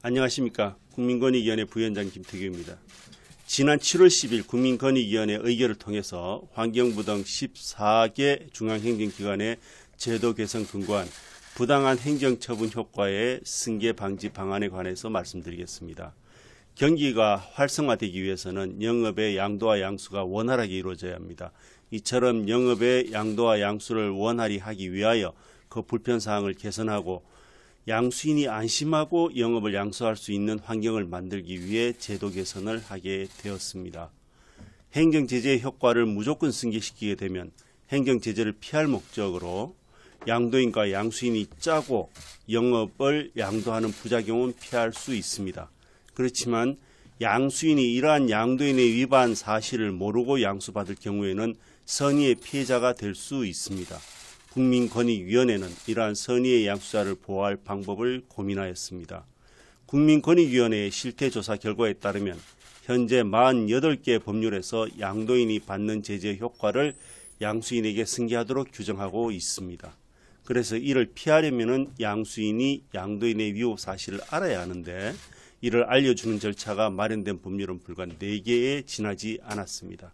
안녕하십니까. 국민권익위원회 부위원장 김태규입니다. 지난 7월 10일 국민권익위원회 의결을 통해서 환경부 등 14개 중앙행정기관의 제도 개선 근거한 부당한 행정처분 효과의 승계 방지 방안에 관해서 말씀드리겠습니다. 경기가 활성화되기 위해서는 영업의 양도와 양수가 원활하게 이루어져야 합니다. 이처럼 영업의 양도와 양수를 원활히 하기 위하여 그 불편사항을 개선하고 양수인이 안심하고 영업을 양수할 수 있는 환경을 만들기 위해 제도 개선을 하게 되었습니다. 행정제재의 효과를 무조건 승계시키게 되면 행정제재를 피할 목적으로 양도인과 양수인이 짜고 영업을 양도하는 부작용은 피할 수 있습니다. 그렇지만 양수인이 이러한 양도인의 위반 사실을 모르고 양수받을 경우에는 선의의 피해자가 될 수 있습니다. 국민권익위원회는 이러한 선의의 양수자를 보호할 방법을 고민하였습니다. 국민권익위원회의 실태조사 결과에 따르면 현재 48개 법률에서 양도인이 받는 제재 효과를 양수인에게 승계하도록 규정하고 있습니다. 그래서 이를 피하려면 양수인이 양도인의 위법 사실을 알아야 하는데 이를 알려주는 절차가 마련된 법률은 불과 4개에 지나지 않았습니다.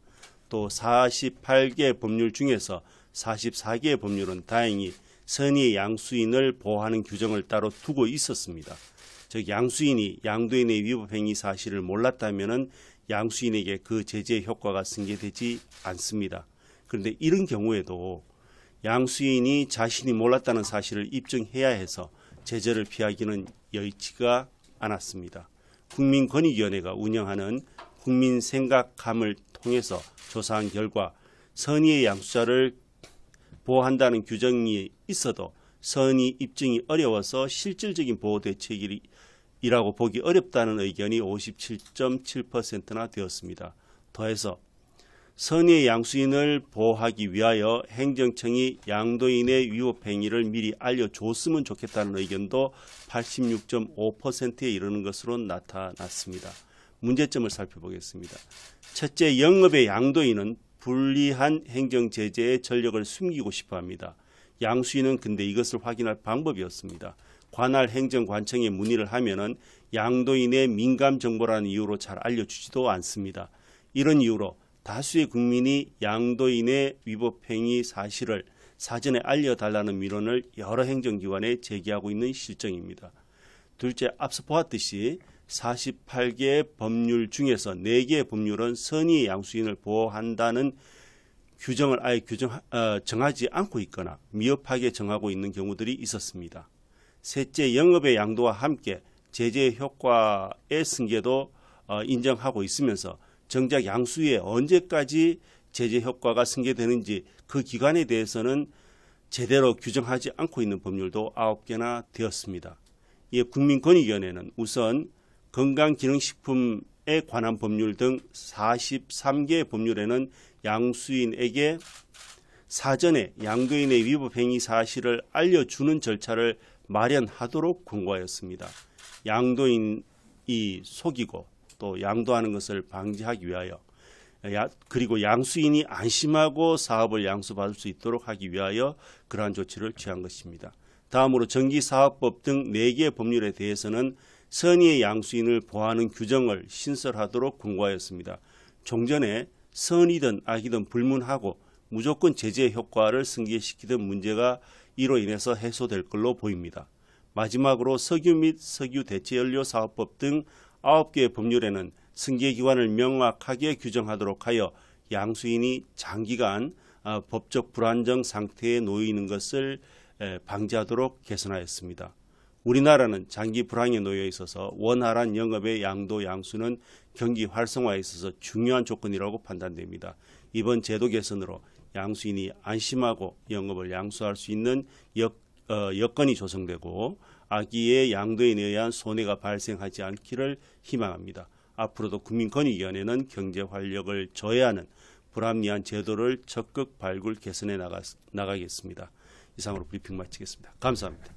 또 48개 법률 중에서 44개의 법률은 다행히 선의의 양수인을 보호하는 규정을 따로 두고 있었습니다. 즉 양수인이 양도인의 위법행위 사실을 몰랐다면 양수인에게 그 제재의 효과가 승계되지 않습니다. 그런데 이런 경우에도 양수인이 자신이 몰랐다는 사실을 입증해야 해서 제재를 피하기는 여의치가 않았습니다. 국민권익위원회가 운영하는 국민생각함을 통해서 조사한 결과 선의의 양수자를 보호한다는 규정이 있어도 선의 입증이 어려워서 실질적인 보호 대책이라고 보기 어렵다는 의견이 57.7%나 되었습니다. 더해서 선의의 양수인을 보호하기 위하여 행정청이 양도인의 위법행위를 미리 알려줬으면 좋겠다는 의견도 86.5%에 이르는 것으로 나타났습니다. 문제점을 살펴보겠습니다. 첫째, 영업의 양도인은 불리한 행정제재의 전력을 숨기고 싶어합니다. 양수인은 근데 이것을 확인할 방법이 없습니다. 관할 행정관청에 문의를 하면은 양도인의 민감 정보라는 이유로 잘 알려주지도 않습니다. 이런 이유로 다수의 국민이 양도인의 위법행위 사실을 사전에 알려달라는 민원을 여러 행정기관에 제기하고 있는 실정입니다. 둘째, 앞서 보았듯이 48개의 법률 중에서 4개의 법률은 선의의 양수인을 보호한다는 규정을 아예 정하지 않고 있거나 미흡하게 정하고 있는 경우들이 있었습니다. 셋째, 영업의 양도와 함께 제재의 효과의 승계도 인정하고 있으면서 정작 양수에 언제까지 제재 효과가 승계되는지 그 기간에 대해서는 제대로 규정하지 않고 있는 법률도 9개나 되었습니다. 이에 국민권익위원회는 우선 건강기능식품에 관한 법률 등 43개의 법률에는 양수인에게 사전에 양도인의 위법행위 사실을 알려주는 절차를 마련하도록 권고하였습니다. 양도인이 속이고 또 양도하는 것을 방지하기 위하여 그리고 양수인이 안심하고 사업을 양수받을 수 있도록 하기 위하여 그러한 조치를 취한 것입니다. 다음으로 전기사업법 등 4개의 법률에 대해서는 선의의 양수인을 보호하는 규정을 신설하도록 권고하였습니다. 종전에 선이든 악이든 불문하고 무조건 제재의 효과를 승계시키던 문제가 이로 인해서 해소될 걸로 보입니다. 마지막으로 석유 및 석유 대체연료 사업법 등 9개의 법률에는 승계기관을 명확하게 규정하도록 하여 양수인이 장기간 법적 불안정 상태에 놓이는 것을 방지하도록 개선하였습니다. 우리나라는 장기 불황에 놓여 있어서 원활한 영업의 양도 양수는 경기 활성화에 있어서 중요한 조건이라고 판단됩니다. 이번 제도 개선으로 양수인이 안심하고 영업을 양수할 수 있는 여건이 조성되고 악의의 양도인에 의한 손해가 발생하지 않기를 희망합니다. 앞으로도 국민권익위원회는 경제 활력을 저해하는 불합리한 제도를 적극 발굴 개선해 나가겠습니다. 이상으로 브리핑 마치겠습니다. 감사합니다.